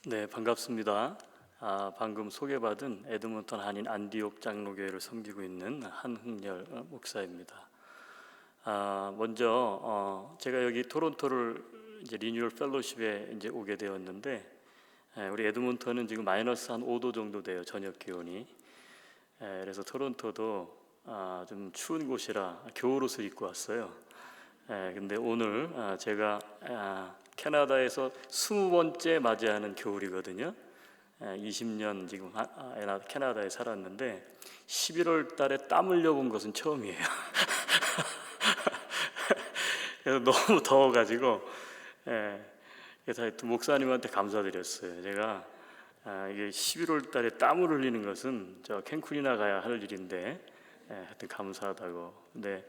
네, 반갑습니다. 방금 소개받은 에드먼턴 한인 안디옥 장로교회를 섬기고 있는 한흥열 목사입니다. 먼저 제가 여기 토론토를 이제 리뉴얼 펠로십에 이제 오게 되었는데, 우리 에드먼턴은 지금 마이너스 한 5도 정도 돼요, 저녁 기온이. 그래서 토론토도 좀 추운 곳이라 겨울옷을 입고 왔어요. 근데 오늘 제가 캐나다에서 20번째 맞이하는 겨울이거든요. 20년 지금 캐나다에 살았는데 11월 달에 땀 흘려본 것은 처음이에요. 그래서 너무 더워가지고 그래서 목사님한테 감사드렸어요. 제가 이게 11월 달에 땀을 흘리는 것은 저 캔쿤이나 가야 할 일인데 하여튼 감사하다고. 근데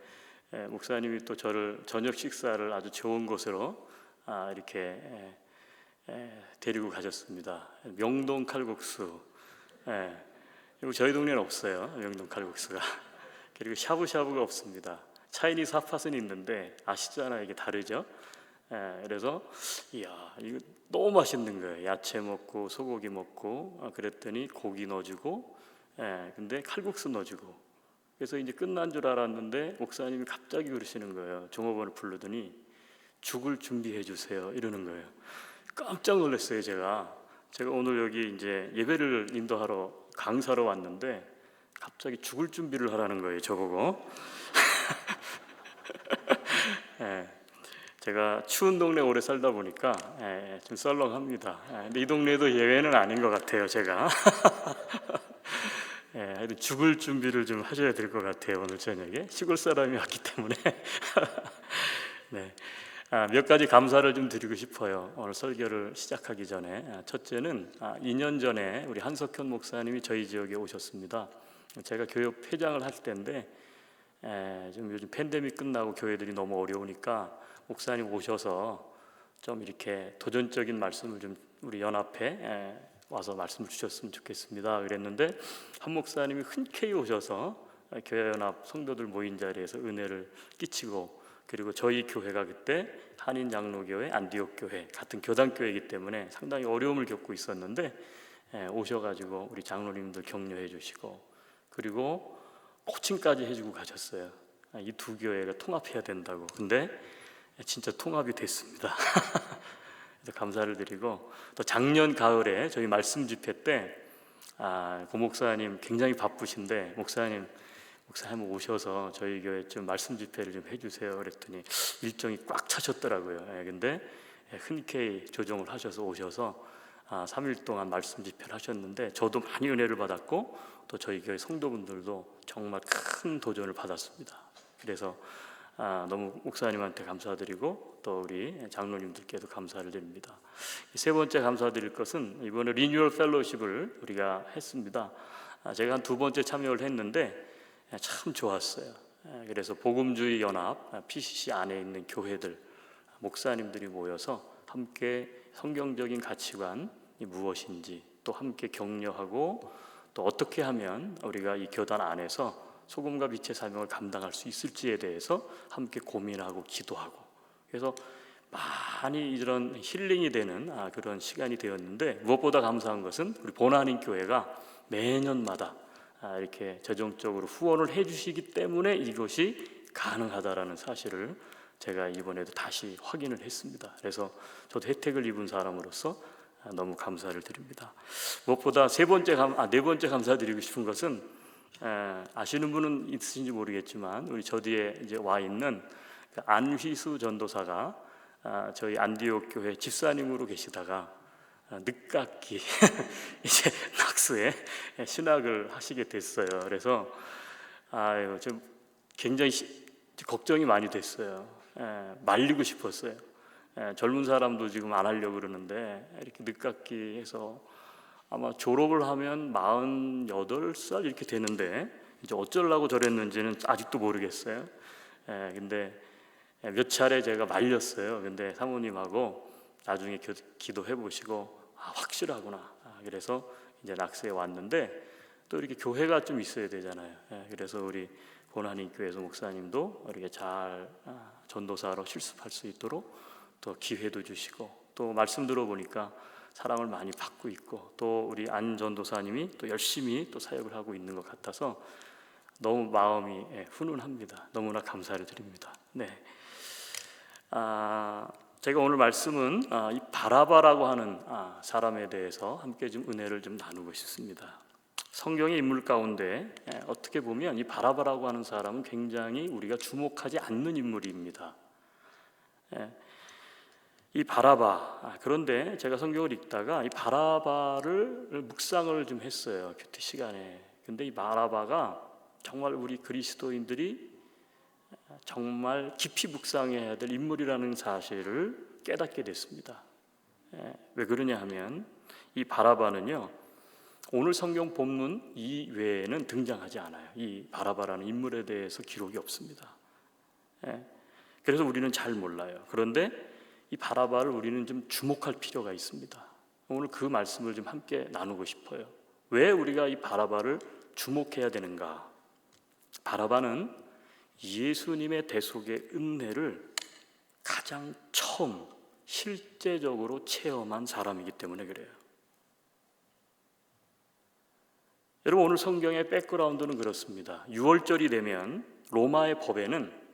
목사님이 또 저를 저녁 식사를 아주 좋은 곳으로 이렇게 데리고 가셨습니다. 명동 칼국수. 그리고 저희 동네는 없어요, 명동 칼국수가. 그리고 샤브샤브가 없습니다. 차이니즈 핫팟은 있는데 아시잖아요, 이게 다르죠. 그래서 이야, 이거 너무 맛있는 거예요. 야채 먹고 소고기 먹고 그랬더니 고기 넣어주고, 근데 칼국수 넣어주고. 그래서 이제 끝난 줄 알았는데 목사님이 갑자기 그러시는 거예요. 종업원을 부르더니 죽을 준비해 주세요 이러는 거예요. 깜짝 놀랐어요. 제가 오늘 여기 이제 예배를 인도하러 강사로 왔는데 갑자기 죽을 준비를 하라는 거예요, 저보고. 제가 추운 동네 오래 살다 보니까 좀 썰렁합니다. 근데 이 동네도 예외는 아닌 것 같아요, 제가. 하여튼 죽을 준비를 좀 하셔야 될 것 같아요, 오늘 저녁에. 시골 사람이 왔기 때문에. 네. 몇 가지 감사를 좀 드리고 싶어요, 오늘 설교를 시작하기 전에. 첫째는 2년 전에 우리 한석현 목사님이 저희 지역에 오셨습니다. 제가 교회 회장을 할 때인데 좀 요즘 팬데믹 끝나고 교회들이 너무 어려우니까 목사님 오셔서 좀 이렇게 도전적인 말씀을 좀 우리 연합회 와서 말씀을 주셨으면 좋겠습니다 그랬는데, 한 목사님이 흔쾌히 오셔서 교회 연합 성도들 모인 자리에서 은혜를 끼치고, 그리고 저희 교회가 그때 한인 장로교회, 안디옥 교회 같은 교단 교회이기 때문에 상당히 어려움을 겪고 있었는데 오셔가지고 우리 장로님들 격려해 주시고, 그리고 코칭까지 해주고 가셨어요. 이 두 교회가 통합해야 된다고. 근데 진짜 통합이 됐습니다. 그래서 감사를 드리고, 또 작년 가을에 저희 말씀 집회 때 고 목사님 굉장히 바쁘신데 목사님 오셔서 저희 교회 좀 말씀 집회를 좀 해주세요 그랬더니 일정이 꽉 차셨더라고요. 근데 흔쾌히 조정을 하셔서 오셔서 3일 동안 말씀 집회를 하셨는데 저도 많이 은혜를 받았고 또 저희 교회 성도분들도 정말 큰 도전을 받았습니다. 그래서 너무 목사님한테 감사드리고 또 우리 장로님들께도 감사를 드립니다. 세 번째 감사드릴 것은 이번에 리뉴얼 펠로십을 우리가 했습니다. 제가 한 2번째 참여를 했는데 참 좋았어요. 그래서 복음주의 연합 PCC 안에 있는 교회들 목사님들이 모여서 함께 성경적인 가치관이 무엇인지 또 함께 격려하고, 또 어떻게 하면 우리가 이 교단 안에서 소금과 빛의 사명을 감당할 수 있을지에 대해서 함께 고민하고 기도하고, 그래서 많이 이런 힐링이 되는 그런 시간이 되었는데, 무엇보다 감사한 것은 우리 본한인 교회가 매년마다 이렇게 재정적으로 후원을 해주시기 때문에 이것이 가능하다라는 사실을 제가 이번에도 다시 확인을 했습니다. 그래서 저도 혜택을 입은 사람으로서 너무 감사를 드립니다. 무엇보다 네 번째 감사드리고 싶은 것은 아시는 분은 있으신지 모르겠지만 우리 저 뒤에 이제 와 있는 안휘수 전도사가 저희 안디옥 교회 집사님으로 계시다가 늦깎이 이제 낙수에 신학을 하시게 됐어요. 그래서 좀 굉장히 걱정이 많이 됐어요. 말리고 싶었어요. 젊은 사람도 지금 안 하려고 그러는데 이렇게 늦깎이 해서 아마 졸업을 하면 48살 이렇게 되는데 이제 어쩌려고 저랬는지는 아직도 모르겠어요. 근데 몇 차례 제가 말렸어요. 근데 사모님하고 나중에 기도해 보시고 확실하구나. 그래서 이제 낙수에 왔는데, 또 이렇게 교회가 좀 있어야 되잖아요. 그래서 우리 본한인 교회에서 목사님도 이렇게 잘 전도사로 실습할 수 있도록 또 기회도 주시고, 또 말씀 들어보니까 사랑을 많이 받고 있고, 또 우리 안 전도사님이 또 열심히 또 사역을 하고 있는 것 같아서 너무 마음이 훈훈합니다. 너무나 감사를 드립니다. 네. 제가 오늘 말씀은 이 바라바라고 하는 사람에 대해서 함께 좀 은혜를 좀 나누고 싶습니다. 성경의 인물 가운데 어떻게 보면 이 바라바라고 하는 사람은 굉장히 우리가 주목하지 않는 인물입니다. 이 바라바, 그런데 제가 성경을 읽다가 이 바라바를 묵상을 좀 했어요, 큐티 시간에. 근데 이 바라바가 정말 우리 그리스도인들이 정말 깊이 묵상해야 될 인물이라는 사실을 깨닫게 됐습니다. 왜 그러냐 하면 이 바라바는요, 오늘 성경 본문 이외에는 등장하지 않아요. 이 바라바라는 인물에 대해서 기록이 없습니다. 그래서 우리는 잘 몰라요. 그런데 이 바라바를 우리는 좀 주목할 필요가 있습니다. 오늘 그 말씀을 좀 함께 나누고 싶어요. 왜 우리가 이 바라바를 주목해야 되는가? 바라바는 예수님의 대속의 은혜를 가장 처음 실제적으로 체험한 사람이기 때문에 그래요. 여러분, 오늘 성경의 백그라운드는 그렇습니다. 6월절이 되면 로마의 법에는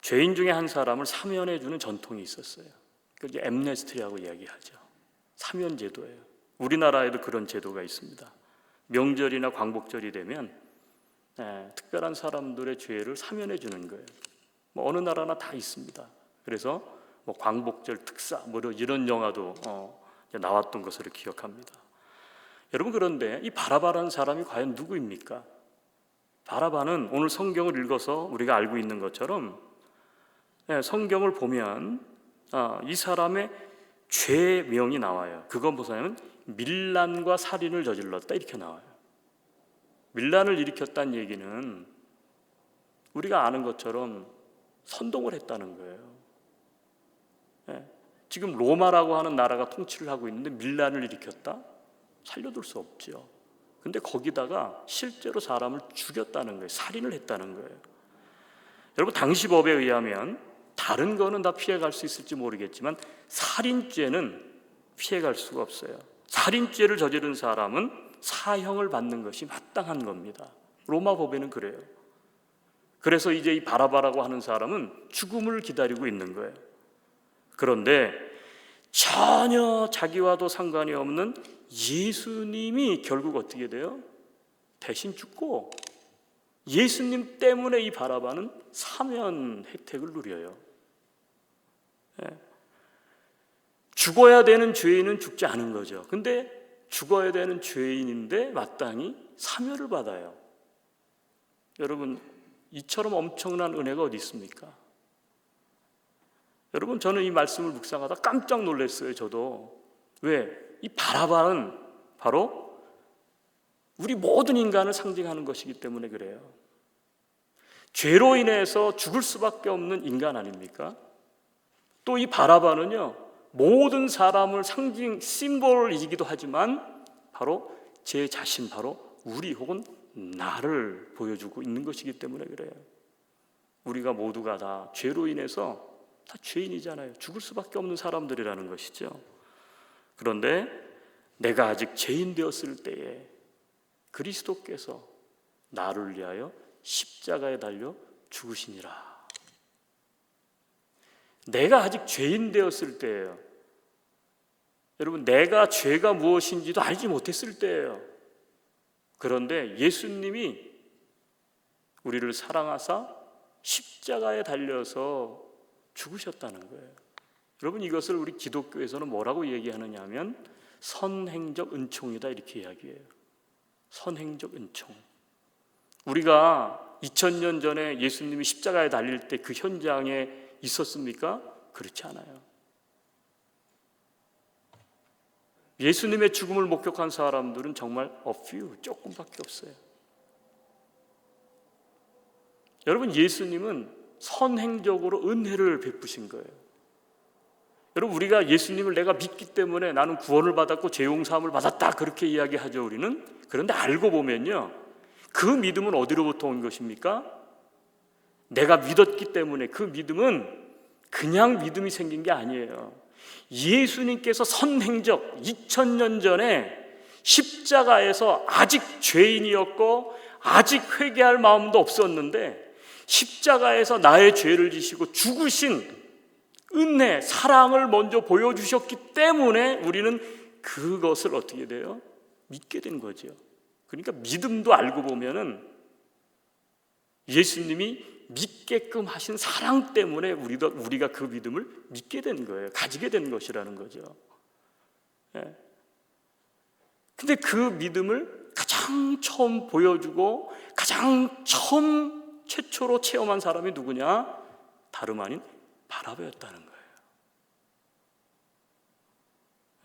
죄인 중에 한 사람을 사면해 주는 전통이 있었어요. 그게 엠네스티라고 이야기하죠. 사면 제도예요. 우리나라에도 그런 제도가 있습니다. 명절이나 광복절이 되면 특별한 사람들의 죄를 사면해 주는 거예요. 어느 나라나 다 있습니다. 그래서 광복절 특사 이런 영화도 나왔던 것으로 기억합니다. 여러분, 그런데 이 바라바라는 사람이 과연 누구입니까? 바라바는 오늘 성경을 읽어서 우리가 알고 있는 것처럼 성경을 보면 이 사람의 죄명이 나와요. 그건 뭐냐면 밀란과 살인을 저질렀다 이렇게 나와요. 밀란을 일으켰다는 얘기는 우리가 아는 것처럼 선동을 했다는 거예요. 지금 로마라고 하는 나라가 통치를 하고 있는데 밀란을 일으켰다? 살려둘 수 없죠. 근데 거기다가 실제로 사람을 죽였다는 거예요. 살인을 했다는 거예요. 여러분, 당시 법에 의하면 다른 거는 다 피해갈 수 있을지 모르겠지만 살인죄는 피해갈 수가 없어요. 살인죄를 저지른 사람은 사형을 받는 것이 마땅한 겁니다. 로마 법에는 그래요. 그래서 이제 이 바라바라고 하는 사람은 죽음을 기다리고 있는 거예요. 그런데 전혀 자기와도 상관이 없는 예수님이 결국 어떻게 돼요? 대신 죽고 예수님 때문에 이 바라바는 사면 혜택을 누려요. 죽어야 되는 죄인은 죽지 않은 거죠. 근데 죽어야 되는 죄인인데 마땅히 사면을 받아요. 여러분, 이처럼 엄청난 은혜가 어디 있습니까? 여러분, 저는 이 말씀을 묵상하다 깜짝 놀랐어요. 저도. 왜? 이 바라바는 바로 우리 모든 인간을 상징하는 것이기 때문에 그래요. 죄로 인해서 죽을 수밖에 없는 인간 아닙니까? 또 이 바라바는요, 모든 사람을 상징, 심볼이기도 하지만 바로 제 자신, 바로 우리 혹은 나를 보여주고 있는 것이기 때문에 그래요. 우리가 모두가 다 죄로 인해서 다 죄인이잖아요. 죽을 수밖에 없는 사람들이라는 것이죠. 그런데 내가 아직 죄인 되었을 때에 그리스도께서 나를 위하여 십자가에 달려 죽으시니라. 내가 아직 죄인 되었을 때예요. 여러분, 내가 죄가 무엇인지도 알지 못했을 때예요. 그런데 예수님이 우리를 사랑하사 십자가에 달려서 죽으셨다는 거예요. 여러분, 이것을 우리 기독교에서는 뭐라고 얘기하느냐 하면 선행적 은총이다 이렇게 이야기해요. 선행적 은총. 우리가 2000년 전에 예수님이 십자가에 달릴 때 그 현장에 있었습니까? 그렇지 않아요. 예수님의 죽음을 목격한 사람들은 정말 조금밖에 없어요. 여러분, 예수님은 선행적으로 은혜를 베푸신 거예요. 여러분, 우리가 예수님을 내가 믿기 때문에 나는 구원을 받았고 죄 용서함을 받았다 그렇게 이야기하죠, 우리는. 그런데 알고 보면요, 그 믿음은 어디로부터 온 것입니까? 내가 믿었기 때문에. 그 믿음은 그냥 믿음이 생긴 게 아니에요. 예수님께서 선행적 2000년 전에 십자가에서 아직 죄인이었고 아직 회개할 마음도 없었는데 십자가에서 나의 죄를 지시고 죽으신 은혜, 사랑을 먼저 보여주셨기 때문에 우리는 그것을 어떻게 돼요? 믿게 된 거죠. 그러니까 믿음도 알고 보면은 예수님이 믿게끔 하신 사랑 때문에 우리가 그 믿음을 믿게 된 거예요. 가지게 된 것이라는 거죠. 예. 근데 그 믿음을 가장 처음 보여주고 가장 처음 최초로 체험한 사람이 누구냐? 다름 아닌 바라바였다는 거예요.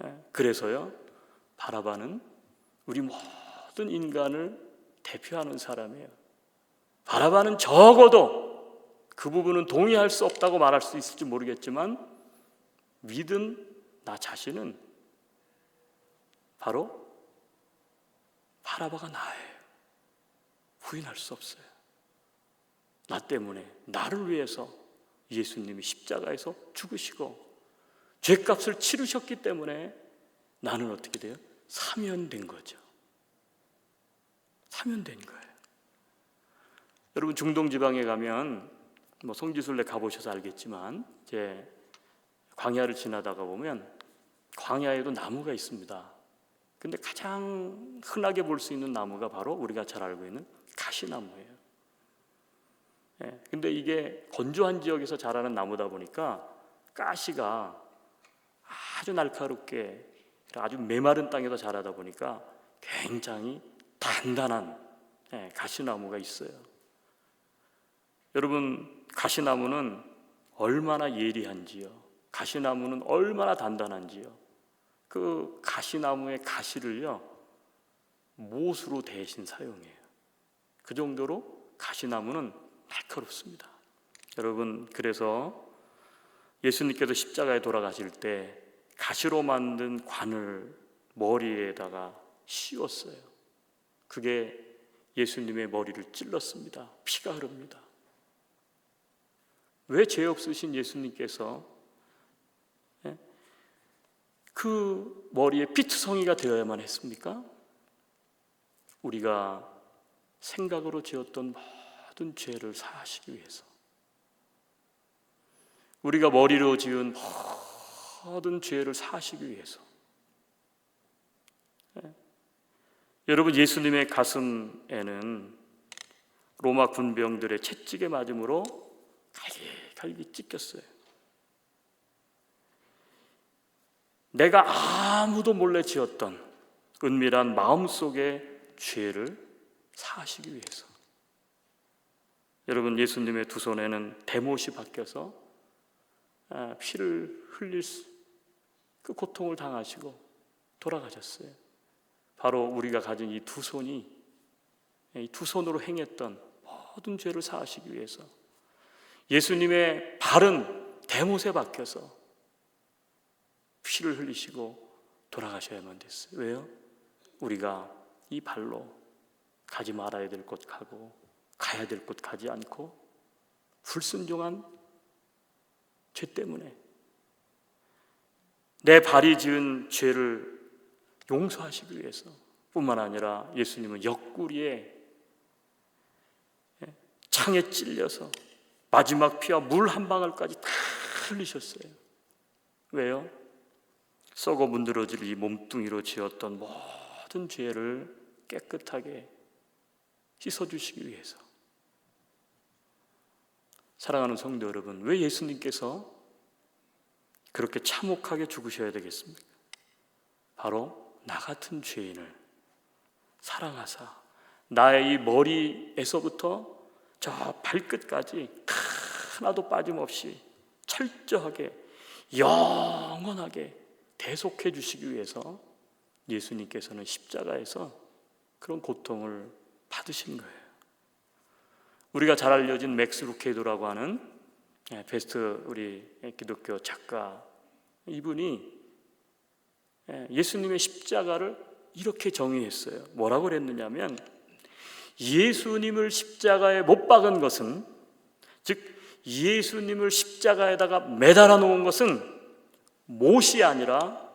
예. 그래서요, 바라바는 우리 모든 인간을 대표하는 사람이에요. 바라바는 적어도 그 부분은 동의할 수 없다고 말할 수 있을지 모르겠지만 믿은 나 자신은 바로 바라바가 나예요. 부인할 수 없어요. 나 때문에, 나를 위해서 예수님이 십자가에서 죽으시고 죄값을 치르셨기 때문에 나는 어떻게 돼요? 사면된 거죠. 사면된 거예요. 여러분 중동 지방에 가면 성지순례 가보셔서 알겠지만 이제 광야를 지나다가 보면 광야에도 나무가 있습니다. 근데 가장 흔하게 볼 수 있는 나무가 바로 우리가 잘 알고 있는 가시나무예요. 예, 근데 이게 건조한 지역에서 자라는 나무다 보니까 가시가 아주 날카롭게 아주 메마른 땅에서 자라다 보니까 굉장히 단단한 가시나무가 있어요. 여러분 가시나무는 얼마나 예리한지요, 가시나무는 얼마나 단단한지요. 그 가시나무의 가시를요 못으로 대신 사용해요. 그 정도로 가시나무는 날카롭습니다. 여러분 그래서 예수님께서 십자가에 돌아가실 때 가시로 만든 관을 머리에다가 씌웠어요. 그게 예수님의 머리를 찔렀습니다. 피가 흐릅니다. 왜 죄 없으신 예수님께서 그 머리에 피투성이가 되어야만 했습니까? 우리가 생각으로 지었던 모든 죄를 사하시기 위해서, 우리가 머리로 지은 모든 죄를 사하시기 위해서. 여러분 예수님의 가슴에는 로마 군병들의 채찍에 맞음으로 갈기 찢겼어요. 내가 아무도 몰래 지었던 은밀한 마음속의 죄를 사하시기 위해서. 여러분 예수님의 두 손에는 대못이 박혀서 피를 흘릴 그 고통을 당하시고 돌아가셨어요. 바로 우리가 가진 이 두 손이, 이 두 손으로 행했던 모든 죄를 사하시기 위해서 예수님의 발은 대못에 박혀서 피를 흘리시고 돌아가셔야만 됐어요. 왜요? 우리가 이 발로 가지 말아야 될 곳 가고 가야 될 곳 가지 않고 불순종한 죄 때문에 내 발이 지은 죄를 용서하시기 위해서 뿐만 아니라 예수님은 옆구리에 창에 찔려서 마지막 피와 물 한 방울까지 다 흘리셨어요. 왜요? 썩어 문드러질 이 몸뚱이로 지었던 모든 죄를 깨끗하게 씻어주시기 위해서. 사랑하는 성도 여러분, 왜 예수님께서 그렇게 참혹하게 죽으셔야 되겠습니까? 바로 나 같은 죄인을 사랑하사 나의 이 머리에서부터 저 발끝까지 하나도 빠짐없이 철저하게 영원하게 대속해 주시기 위해서 예수님께서는 십자가에서 그런 고통을 받으신 거예요. 우리가 잘 알려진 맥스 루케이도라고 하는 베스트 우리 기독교 작가, 이분이 예수님의 십자가를 이렇게 정의했어요. 뭐라고 그랬느냐면 예수님을 십자가에 못 박은 것은, 즉 예수님을 십자가에다가 매달아 놓은 것은 못이 아니라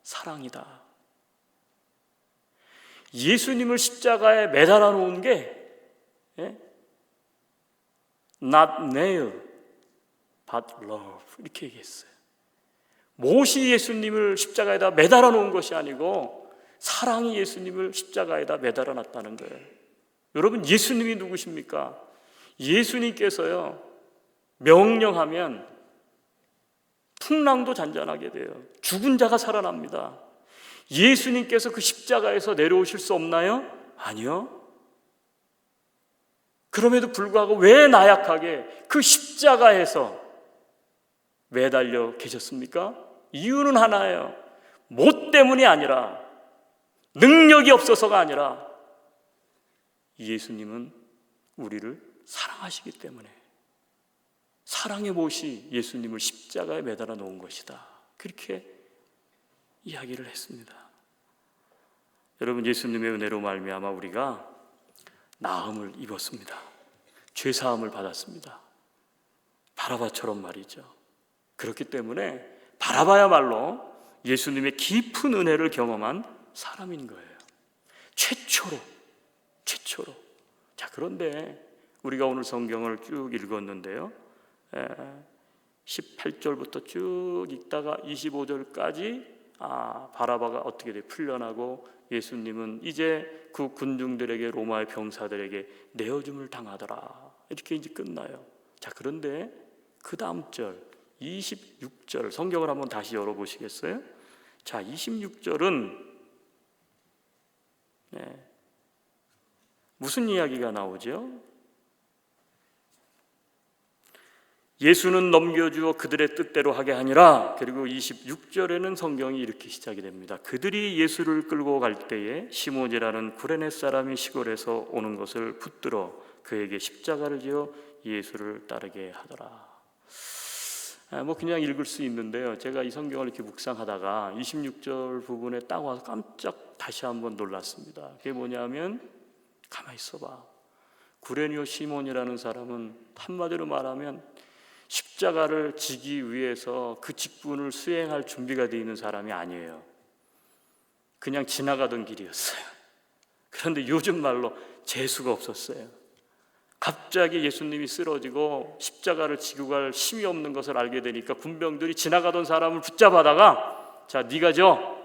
사랑이다. 예수님을 십자가에 매달아 놓은 게 not nail but love 이렇게 얘기했어요. 못이 예수님을 십자가에다 매달아 놓은 것이 아니고 사랑이 예수님을 십자가에다 매달아 놨다는 거예요. 여러분, 예수님이 누구십니까? 예수님께서요, 명령하면 풍랑도 잔잔하게 돼요. 죽은 자가 살아납니다. 예수님께서 그 십자가에서 내려오실 수 없나요? 아니요. 그럼에도 불구하고 왜 나약하게 그 십자가에서 매달려 계셨습니까? 이유는 하나예요. 못 때문이 아니라, 능력이 없어서가 아니라 예수님은 우리를 사랑하시기 때문에, 사랑의 못이 예수님을 십자가에 매달아 놓은 것이다. 그렇게 이야기를 했습니다. 여러분, 예수님의 은혜로 말미암아 우리가 나음을 입었습니다. 죄사함을 받았습니다. 바라바처럼 말이죠. 그렇기 때문에 바라바야말로 예수님의 깊은 은혜를 경험한 사람인 거예요. 최초로. 자, 그런데 우리가 오늘 성경을 쭉 읽었는데요, 18절부터 쭉 읽다가 25절까지 바라바가 어떻게 돼? 풀려나고 예수님은 이제 그 군중들에게, 로마의 병사들에게 내어줌을 당하더라. 이렇게 이제 끝나요. 자, 그런데 그 다음 절 26절 성경을 한번 다시 열어보시겠어요? 자, 26절은 무슨 이야기가 나오죠? 예수는 넘겨주어 그들의 뜻대로 하게 하니라. 그리고 26절에는 성경이 이렇게 시작이 됩니다. 그들이 예수를 끌고 갈 때에 시몬이라는 구레네 사람이 시골에서 오는 것을 붙들어 그에게 십자가를 지어 예수를 따르게 하더라. 그냥 읽을 수 있는데요, 제가 이 성경을 이렇게 묵상하다가 26절 부분에 딱 와서 깜짝 다시 한번 놀랐습니다. 그게 뭐냐면, 가만히 있어봐. 구레네 시몬이라는 사람은 한마디로 말하면 십자가를 지기 위해서 그 직분을 수행할 준비가 되어 있는 사람이 아니에요. 그냥 지나가던 길이었어요. 그런데 요즘 말로 재수가 없었어요. 갑자기 예수님이 쓰러지고 십자가를 지고 갈 힘이 없는 것을 알게 되니까 군병들이 지나가던 사람을 붙잡아다가, 자, 네가 져,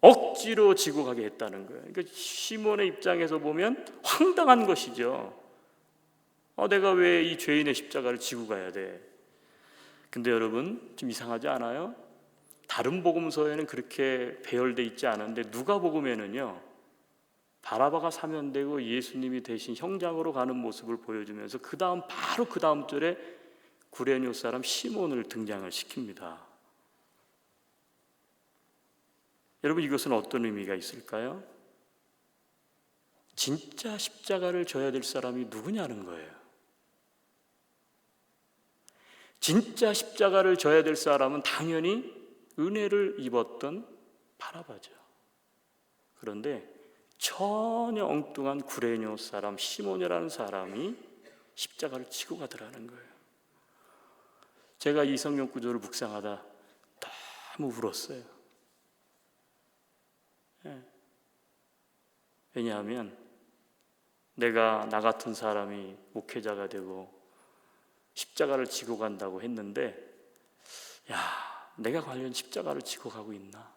억지로 지고 가게 했다는 거예요. 그러니까 시몬의 입장에서 보면 황당한 것이죠. 내가 왜 이 죄인의 십자가를 지고 가야 돼? 근데 여러분, 좀 이상하지 않아요? 다른 복음서에는 그렇게 배열돼 있지 않은데 누가복음에는요, 바라바가 사면되고 예수님이 대신 형장으로 가는 모습을 보여주면서 바로 그 다음 절에 구레네 사람 시몬을 등장을 시킵니다. 여러분, 이것은 어떤 의미가 있을까요? 진짜 십자가를 져야 될 사람이 누구냐는 거예요. 진짜 십자가를 져야 될 사람은 당연히 은혜를 입었던 바라바죠. 그런데 전혀 엉뚱한 구레네 사람 시몬이라는 사람이 십자가를 지고 가더라는 거예요. 제가 이 성경 구조를 묵상하다 너무 울었어요. 왜냐하면 내가 나 같은 사람이 목회자가 되고 십자가를 지고 간다고 했는데, 내가 과연 십자가를 지고 가고 있나?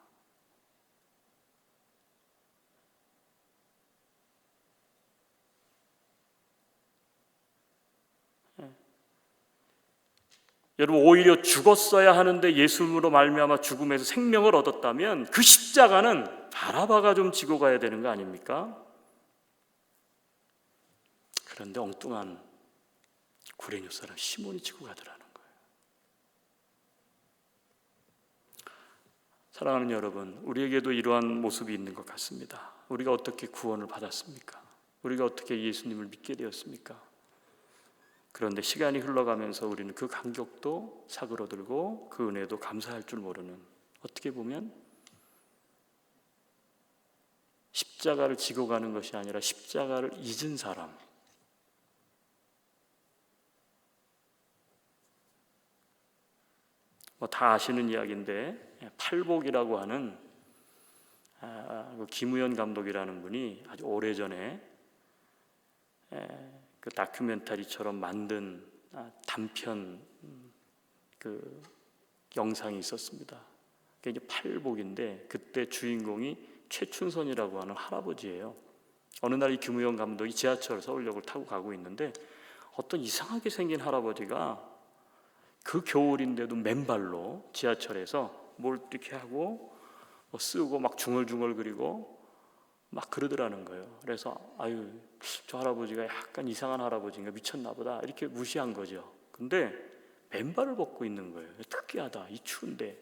여러분, 오히려 죽었어야 하는데 예수님으로 말미암아 죽음에서 생명을 얻었다면 그 십자가는 바라바가 좀 지고 가야 되는 거 아닙니까? 그런데 엉뚱한 구레네 사람 시몬이 지고 가더라는 거예요. 사랑하는 여러분, 우리에게도 이러한 모습이 있는 것 같습니다. 우리가 어떻게 구원을 받았습니까? 우리가 어떻게 예수님을 믿게 되었습니까? 그런데 시간이 흘러가면서 우리는 그 감격도 사그러들고 그 은혜도 감사할 줄 모르는, 어떻게 보면 십자가를 지고 가는 것이 아니라 십자가를 잊은 사람, 다 아시는 이야기인데 팔복이라고 하는 그 김우현 감독이라는 분이 아주 오래전에 그 다큐멘터리처럼 만든 단편 그 영상이 있었습니다. 그게 이제 팔복인데 그때 주인공이 최춘선이라고 하는 할아버지예요. 어느 날 이 김우현 감독이 지하철 서울역을 타고 가고 있는데 어떤 이상하게 생긴 할아버지가 그 겨울인데도 맨발로 지하철에서 뭘 이렇게 하고 쓰고 막 중얼중얼 그리고 막 그러더라는 거예요. 그래서 아유, 저 할아버지가 약간 이상한 할아버지인가, 미쳤나 보다 이렇게 무시한 거죠. 근데 맨발을 벗고 있는 거예요. 특이하다, 이 추운데.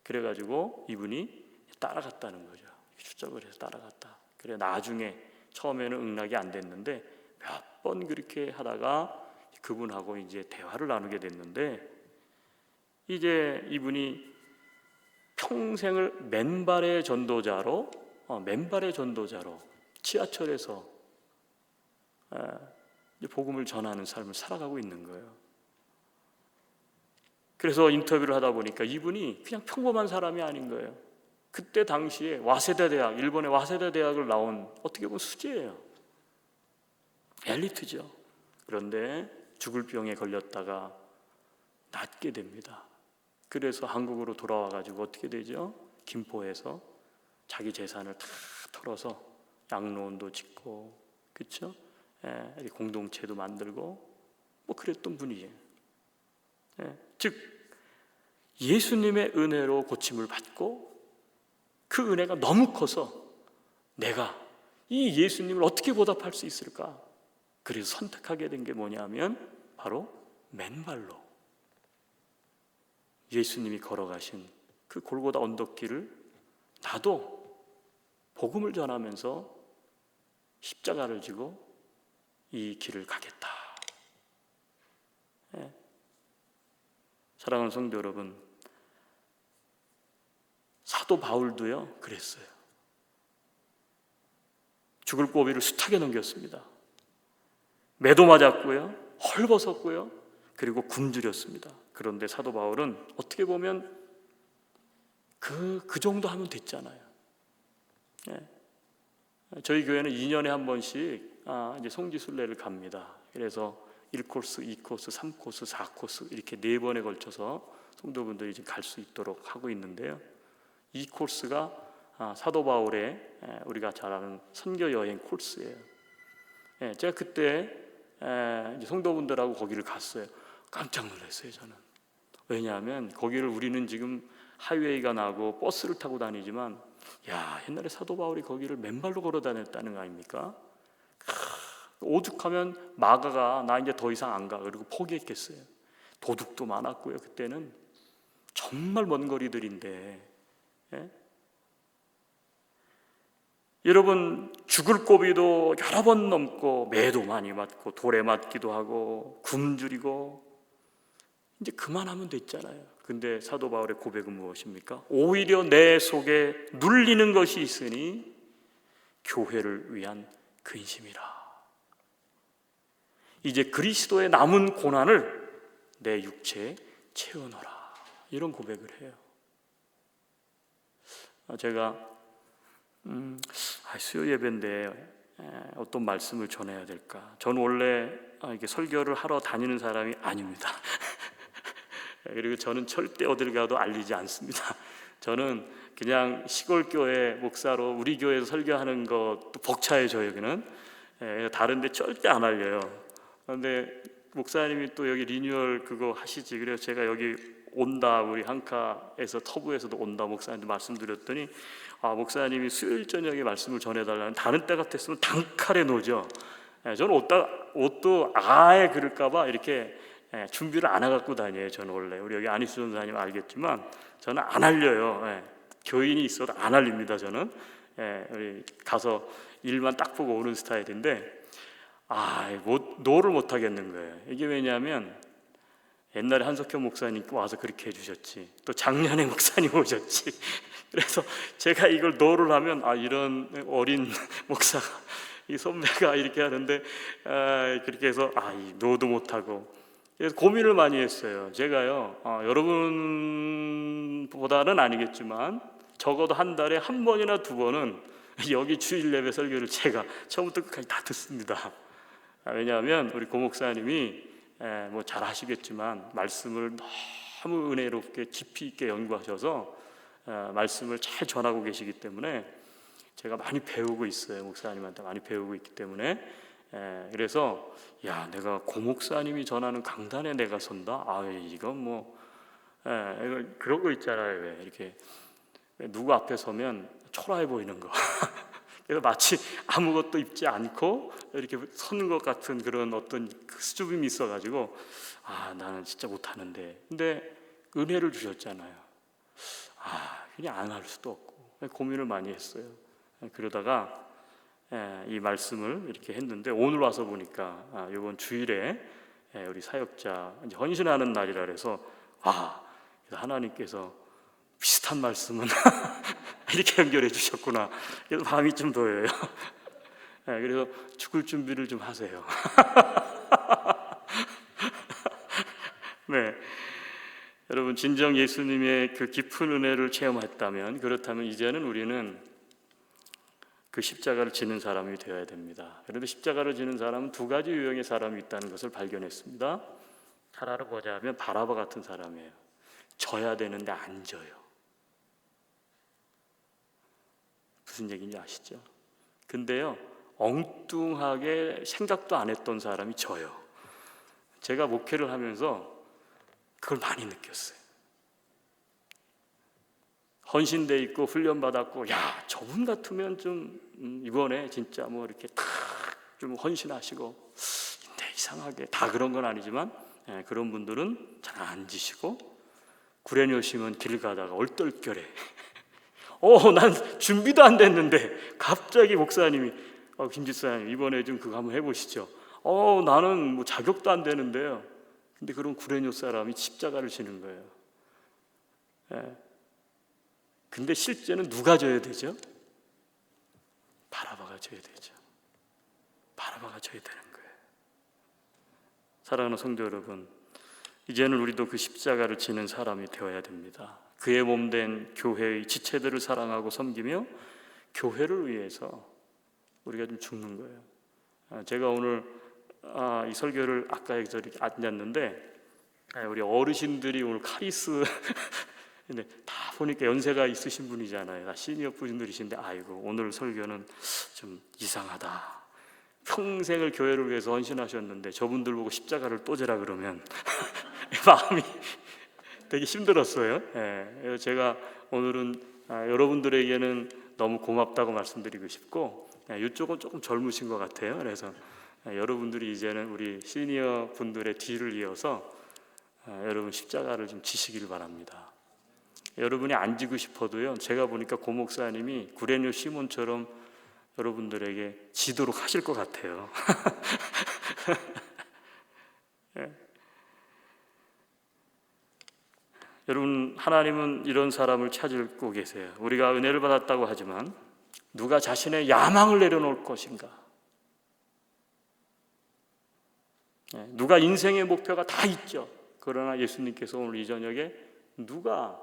그래가지고 이분이 따라갔다는 거죠. 추적을 해서 따라갔다. 그래 나중에 처음에는 응낙이 안 됐는데 몇 번 그렇게 하다가 그분하고 이제 대화를 나누게 됐는데, 이제 이분이 평생을 맨발의 전도자로 지하철에서 복음을 전하는 삶을 살아가고 있는 거예요. 그래서 인터뷰를 하다 보니까 이분이 그냥 평범한 사람이 아닌 거예요. 그때 당시에 와세다 대학, 일본의 와세다 대학을 나온 어떻게 보면 수재예요. 엘리트죠. 그런데 죽을 병에 걸렸다가 낫게 됩니다. 그래서 한국으로 돌아와가지고 어떻게 되죠? 김포에서 자기 재산을 다 털어서 양로원도 짓고, 그렇죠? 공동체도 만들고 뭐 그랬던 분이에요. 즉 예수님의 은혜로 고침을 받고 그 은혜가 너무 커서 내가 이 예수님을 어떻게 보답할 수 있을까? 그래서 선택하게 된 게 뭐냐면 바로 맨발로 예수님이 걸어가신 그 골고다 언덕길을 나도 복음을 전하면서 십자가를 지고 이 길을 가겠다. 사랑하는 성도 여러분, 사도 바울도요 그랬어요. 죽을 고비를 숱하게 넘겼습니다. 매도 맞았고요, 헐벗었고요, 그리고 굶주렸습니다. 그런데 사도 바울은 어떻게 보면 그 정도 하면 됐잖아요. 저희 교회는 2년에 한 번씩 이제 송지순례를 갑니다. 그래서 1코스, 2코스, 3코스, 4코스 이렇게 4번에 걸쳐서 성도분들이 지금 갈 수 있도록 하고 있는데요. 이 코스가 사도 바울의 우리가 잘 아는 선교 여행 코스예요. 제가 그때 이제 성도분들하고 거기를 갔어요. 깜짝 놀랐어요, 저는. 왜냐하면 거기를 우리는 지금 하이웨이가 나고 버스를 타고 다니지만, 야, 옛날에 사도 바울이 거기를 맨발로 걸어 다녔다는 거 아닙니까? 오죽하면 마가가 나 이제 더 이상 안 가, 그리고 포기했겠어요. 도둑도 많았고요. 그때는 정말 먼 거리들인데, 여러분, 죽을 고비도 여러 번 넘고 매도 많이 맞고 돌에 맞기도 하고 굶주리고 이제 그만하면 됐잖아요. 근데 사도 바울의 고백은 무엇입니까? 오히려 내 속에 눌리는 것이 있으니 교회를 위한 근심이라. 이제 그리스도의 남은 고난을 내 육체에 채워넣어라. 이런 고백을 해요. 제가 수요 예배인데 어떤 말씀을 전해야 될까? 저는 원래 이렇게 설교를 하러 다니는 사람이 아닙니다. 그리고 저는 절대 어딜 가도 알리지 않습니다. 저는 그냥 시골 교회 목사로 우리 교회에서 설교하는 것도 벅차요. 여기는 다른 데 절대 안 알려요. 그런데 목사님이 또 여기 리뉴얼 그거 하시지, 그래서 제가 여기 온다, 우리 한카에서 터부에서도 온다 목사님한테 말씀드렸더니 목사님이 수요일 저녁에 말씀을 전해달라는, 다른 때 같았으면 단칼에 놓죠. 저는 옷도 아예 그럴까봐 이렇게 준비를 안 해갖고 다녀요. 저는 원래 우리 여기 안희수 전사님 알겠지만 저는 안 알려요. 교인이 있어도 안 알립니다. 저는 우리 가서 일만 딱 보고 오는 스타일인데 노를 못 하겠는 거예요. 이게 왜냐하면 옛날에 한석현 목사님 와서 그렇게 해주셨지, 또 작년에 목사님 오셨지. 그래서 제가 이걸 노를 하면 이런 어린 목사가, 이 선배가 이렇게 하는데 그렇게 해서 이 노도 못하고, 그래서 고민을 많이 했어요. 제가요, 여러분보다는 아니겠지만 적어도 한 달에 한 번이나 두 번은 여기 주일 예배 설교를 제가 처음부터 끝까지 다 듣습니다. 왜냐하면 우리 고 목사님이 뭐 잘 아시겠지만 말씀을 너무 은혜롭게 깊이 있게 연구하셔서 말씀을 잘 전하고 계시기 때문에 제가 많이 배우고 있어요. 목사님한테 많이 배우고 있기 때문에. 그래서 야, 내가 고 목사님이 전하는 강단에 내가 선다? 이건 뭐 이거 그런 거 있잖아요. 왜 이렇게 누구 앞에 서면 초라해 보이는 거. 그래서 마치 아무것도 입지 않고 이렇게 서는 것 같은 그런 어떤 그 수줍음이 있어가지고 나는 진짜 못하는데, 근데 은혜를 주셨잖아요. 그냥 안 할 수도 없고 고민을 많이 했어요. 그러다가 이 말씀을 이렇게 했는데 오늘 와서 보니까 이번 주일에 우리 사역자 이제 헌신하는 날이라 그래서 하나님께서 비슷한 말씀은 이렇게 연결해 주셨구나. 그래서 마음이 좀 놓여요. 그래서 죽을 준비를 좀 하세요. 네, 여러분 진정 예수님의 그 깊은 은혜를 체험했다면, 그렇다면 이제는 우리는 그 십자가를 지는 사람이 되어야 됩니다. 그런데 십자가를 지는 사람은 두 가지 유형의 사람이 있다는 것을 발견했습니다. 하나를 보자면 바라바 같은 사람이에요. 져야 되는데 안 져요. 무슨 얘기인지 아시죠? 근데요, 엉뚱하게 생각도 안 했던 사람이 져요. 제가 목회를 하면서 그걸 많이 느꼈어요. 헌신돼 있고 훈련 받았고, 저분 같으면 좀 이번에 진짜 뭐 이렇게 좀 헌신하시고, 근데 이상하게 다 그런 건 아니지만 그런 분들은 잘 안 지시고, 구레뇨심은 길 가다가 얼떨결에 난 준비도 안 됐는데 갑자기 목사님이 김집사님 이번에 좀 그거 한번 해보시죠. 나는 뭐 자격도 안 되는데요. 근데 그런 구레뇨 사람이 십자가를 지는 거예요. 근데 실제는 누가 져야 되죠? 바라바가 져야 되죠. 바라바가 져야 되는 거예요. 사랑하는 성도 여러분, 이제는 우리도 그 십자가를 지는 사람이 되어야 됩니다. 그의 몸된 교회의 지체들을 사랑하고 섬기며 교회를 위해서 우리가 좀 죽는 거예요. 제가 오늘 이 설교를 아까 저렇게 앉았는데 우리 어르신들이 오늘 카리스 근데 다 보니까 연세가 있으신 분이잖아요. 다 시니어 분들이신데 오늘 설교는 좀 이상하다. 평생을 교회를 위해서 헌신하셨는데 저분들 보고 십자가를 또 지라 그러면 마음이 되게 힘들었어요. 제가 오늘은 여러분들에게는 너무 고맙다고 말씀드리고 싶고, 이쪽은 조금 젊으신 것 같아요. 그래서 여러분들이 이제는 우리 시니어 분들의 뒤를 이어서 여러분 십자가를 좀 지시길 바랍니다. 여러분이 안 지고 싶어도요, 제가 보니까 고 목사님이 구레뇨 시몬처럼 여러분들에게 지도록 하실 것 같아요. 여러분, 하나님은 이런 사람을 찾고 계세요. 우리가 은혜를 받았다고 하지만 누가 자신의 야망을 내려놓을 것인가? 누가 인생의 목표가 다 있죠. 그러나 예수님께서 오늘 이 저녁에 누가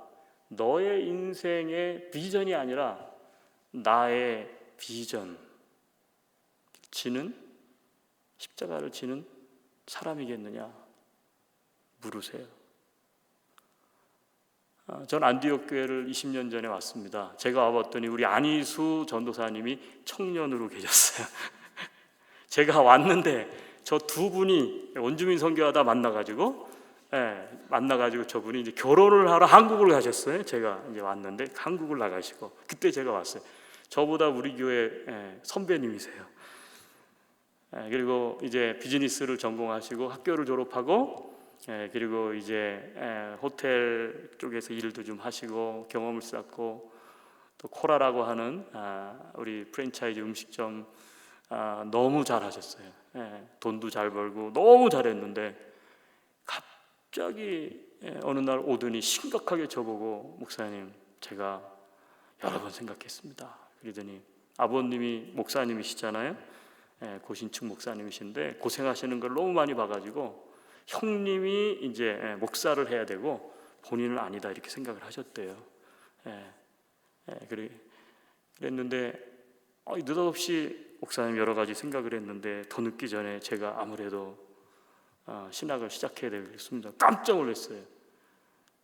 너의 인생의 비전이 아니라 나의 비전 지는 십자가를 지는 사람이겠느냐 물으세요. 전 안디옥 교회를 20년 전에 왔습니다. 제가 와봤더니 우리 안희수 전도사님이 청년으로 계셨어요. 제가 왔는데 저 두 분이 원주민 선교하다 만나가지고 저분이 이제 결혼을 하러 한국을 가셨어요. 제가 이제 왔는데 한국을 나가시고 그때 제가 왔어요. 저보다 우리 교회 선배님이세요. 그리고 이제 비즈니스를 전공하시고 학교를 졸업하고 그리고 이제 호텔 쪽에서 일도 좀 하시고 경험을 쌓고 또 코라라고 하는 우리 프랜차이즈 음식점 너무 잘하셨어요. 돈도 잘 벌고 너무 잘했는데 갑자기 어느 날 오더니 심각하게 저보고 목사님 제가 여러 번 생각했습니다. 그러더니 아버님이 목사님이시잖아요. 고신축 목사님이신데 고생하시는 걸 너무 많이 봐가지고 형님이 이제 목사를 해야 되고 본인은 아니다 이렇게 생각을 하셨대요. 그랬는데 느닷없이 목사님 여러 가지 생각을 했는데 더 늦기 전에 제가 아무래도 신학을 시작해야 되겠습니다. 깜짝 놀랐어요.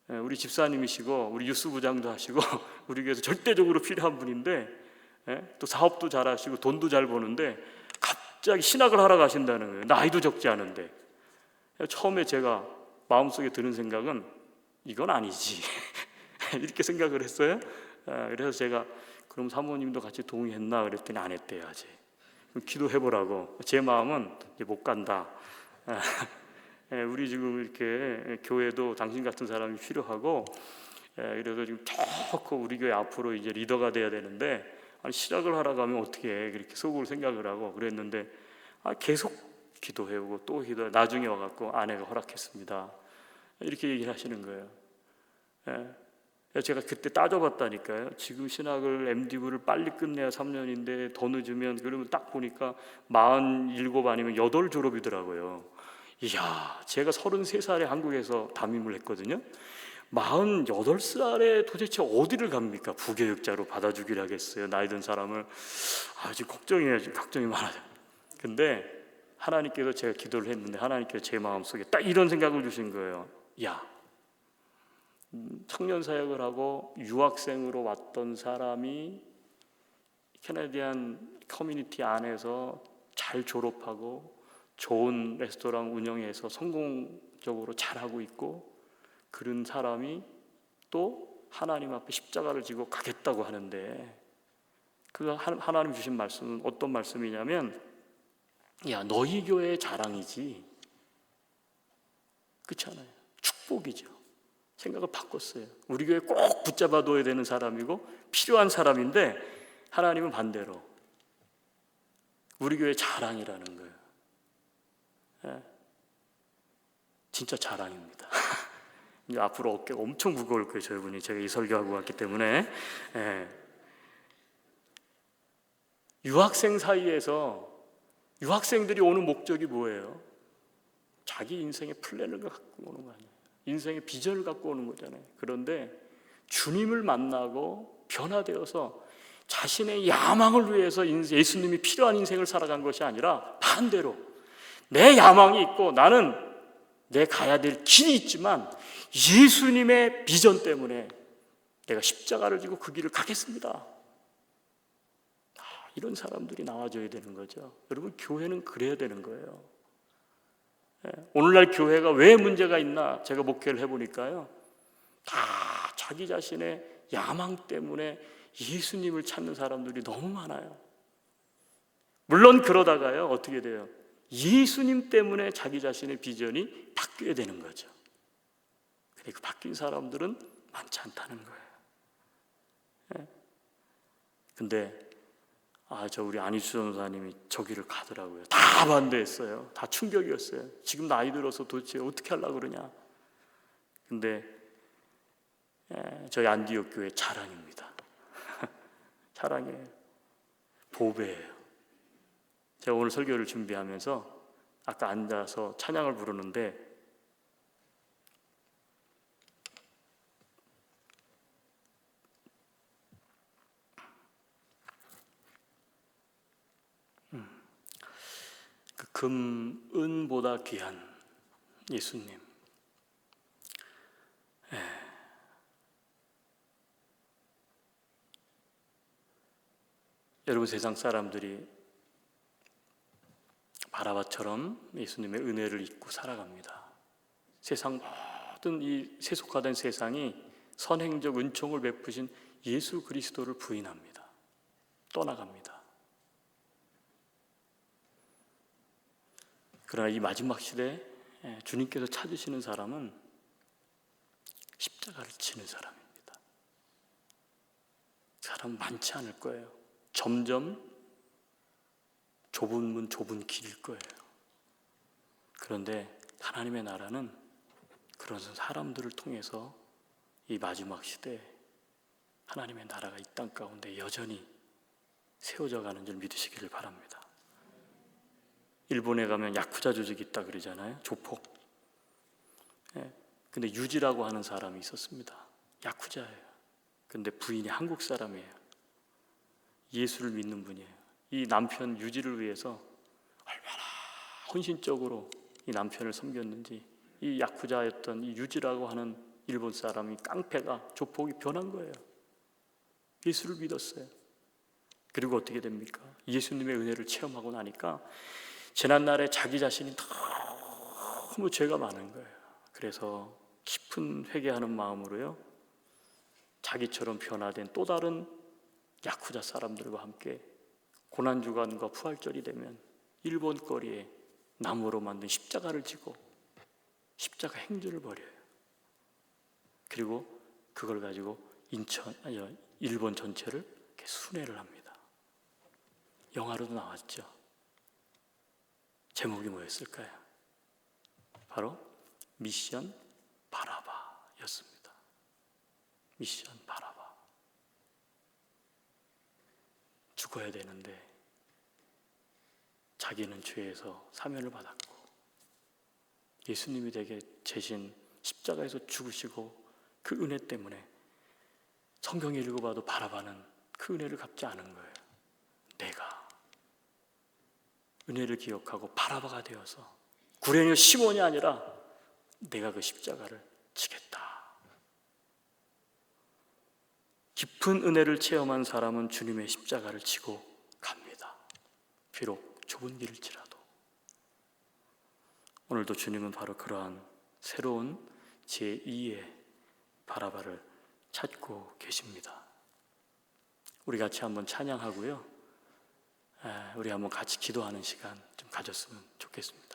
우리 집사님이시고 우리 유수부장도 하시고 우리 교회에서 절대적으로 필요한 분인데 또 사업도 잘하시고 돈도 잘 버는데 갑자기 신학을 하러 가신다는 거예요. 나이도 적지 않은데. 처음에 제가 마음속에 드는 생각은 이건 아니지 이렇게 생각을 했어요. 그래서 제가 그럼 사모님도 같이 동의했나 그랬더니 안 했대요. 아직 기도해보라고. 제 마음은 이제 못 간다. 우리 지금 이렇게 교회도 당신 같은 사람이 필요하고 그래서 지금 더 우리 교회 앞으로 이제 리더가 돼야 되는데 시작을 하러 가면 어떻게 해 그렇게 속으로 생각을 하고 그랬는데 계속 기도해오고 또 기도. 나중에 와갖고 아내가 허락했습니다. 이렇게 얘기를 하시는 거예요. 제가 그때 따져봤다니까요. 지금 신학을 MD부를 빨리 끝내야 3년인데 더 늦으면 그러면 딱 보니까 47 아니면 8 졸업이더라고요. 이야, 제가 33살에 한국에서 담임을 했거든요. 48살에 도대체 어디를 갑니까? 부교육자로 받아주기를 하겠어요. 나이 든 사람을. 지금 걱정이 많아요. 근데 하나님께서 제가 기도를 했는데 하나님께서 제 마음속에 딱 이런 생각을 주신 거예요. 야, 청년 사역을 하고 유학생으로 왔던 사람이 캐나디안 커뮤니티 안에서 잘 졸업하고 좋은 레스토랑 운영해서 성공적으로 잘하고 있고 그런 사람이 또 하나님 앞에 십자가를 지고 가겠다고 하는데 그 하나님 주신 말씀은 어떤 말씀이냐면 야, 너희 교회의 자랑이지. 그렇잖아요. 축복이죠. 생각을 바꿨어요. 우리 교회 꼭 붙잡아둬야 되는 사람이고 필요한 사람인데 하나님은 반대로 우리 교회 자랑이라는 거예요. 진짜 자랑입니다. 이제 앞으로 어깨가 엄청 무거울 거예요. 저분이 제가 이 설교하고 왔기 때문에. 유학생 사이에서 유학생들이 오는 목적이 뭐예요? 자기 인생의 플랜을 갖고 오는 거 아니에요. 인생의 비전을 갖고 오는 거잖아요. 그런데 주님을 만나고 변화되어서 자신의 야망을 위해서 예수님이 필요한 인생을 살아간 것이 아니라 반대로 내 야망이 있고 나는 내 가야 될 길이 있지만 예수님의 비전 때문에 내가 십자가를 지고 그 길을 가겠습니다. 이런 사람들이 나와줘야 되는 거죠. 여러분, 교회는 그래야 되는 거예요. 오늘날 교회가 왜 문제가 있나 제가 목회를 해보니까요, 다 자기 자신의 야망 때문에 예수님을 찾는 사람들이 너무 많아요. 물론 그러다가요 어떻게 돼요? 예수님 때문에 자기 자신의 비전이 바뀌어야 되는 거죠. 근데 그 바뀐 사람들은 많지 않다는 거예요. 근데 우리 안희수 전사님이 저기를 가더라고요. 다 반대했어요. 다 충격이었어요. 지금 나이 들어서 도대체 어떻게 하려고 그러냐. 근데 저희 안디옥 교회 자랑입니다. 자랑이에요. 보배예요. 제가 오늘 설교를 준비하면서 아까 앉아서 찬양을 부르는데 그 금, 은보다 귀한 예수님. 여러분, 세상 사람들이 바라바처럼 예수님의 은혜를 잊고 살아갑니다. 세상 모든 이 세속화된 세상이 선행적 은총을 베푸신 예수 그리스도를 부인합니다. 떠나갑니다. 그러나 이 마지막 시대에 주님께서 찾으시는 사람은 십자가를 지는 사람입니다. 사람 많지 않을 거예요. 점점 좁은 문 좁은 길일 거예요. 그런데 하나님의 나라는 그런 사람들을 통해서 이 마지막 시대에 하나님의 나라가 이 땅 가운데 여전히 세워져 가는 줄 믿으시기를 바랍니다. 일본에 가면 야쿠자 조직이 있다 그러잖아요. 조폭. 근데 유지라고 하는 사람이 있었습니다. 야쿠자예요. 근데 부인이 한국 사람이에요. 예수를 믿는 분이에요. 이 남편 유지를 위해서 얼마나 헌신적으로 이 남편을 섬겼는지 이 야쿠자였던 이 유지라고 하는 일본 사람이 깡패가 조폭이 변한 거예요. 예수를 믿었어요. 그리고 어떻게 됩니까? 예수님의 은혜를 체험하고 나니까 지난날에 자기 자신이 너무 죄가 많은 거예요. 그래서 깊은 회개하는 마음으로요, 자기처럼 변화된 또 다른 야쿠자 사람들과 함께 고난주간과 부활절이 되면 일본 거리에 나무로 만든 십자가를 지고 십자가 행주를 벌여요. 그리고 그걸 가지고 일본 전체를 이렇게 순회를 합니다. 영화로도 나왔죠. 제목이 뭐였을까요? 바로 미션 바라바였습니다. 미션 바라바. 죽어야 되는데 자기는 죄에서 사면을 받았고 예수님이 되게 대신 십자가에서 죽으시고 그 은혜 때문에 성경에 읽어봐도 바라바는 그 은혜를 갚지 않은 거예요. 내가 은혜를 기억하고 바라바가 되어서 구레냐 시몬이 아니라 내가 그 십자가를 지겠다. 깊은 은혜를 체험한 사람은 주님의 십자가를 지고 갑니다. 비록 좁은 길일지라도. 오늘도 주님은 바로 그러한 새로운 제2의 바라바를 찾고 계십니다. 우리 같이 한번 찬양하고요, 우리 한번 같이 기도하는 시간 좀 가졌으면 좋겠습니다.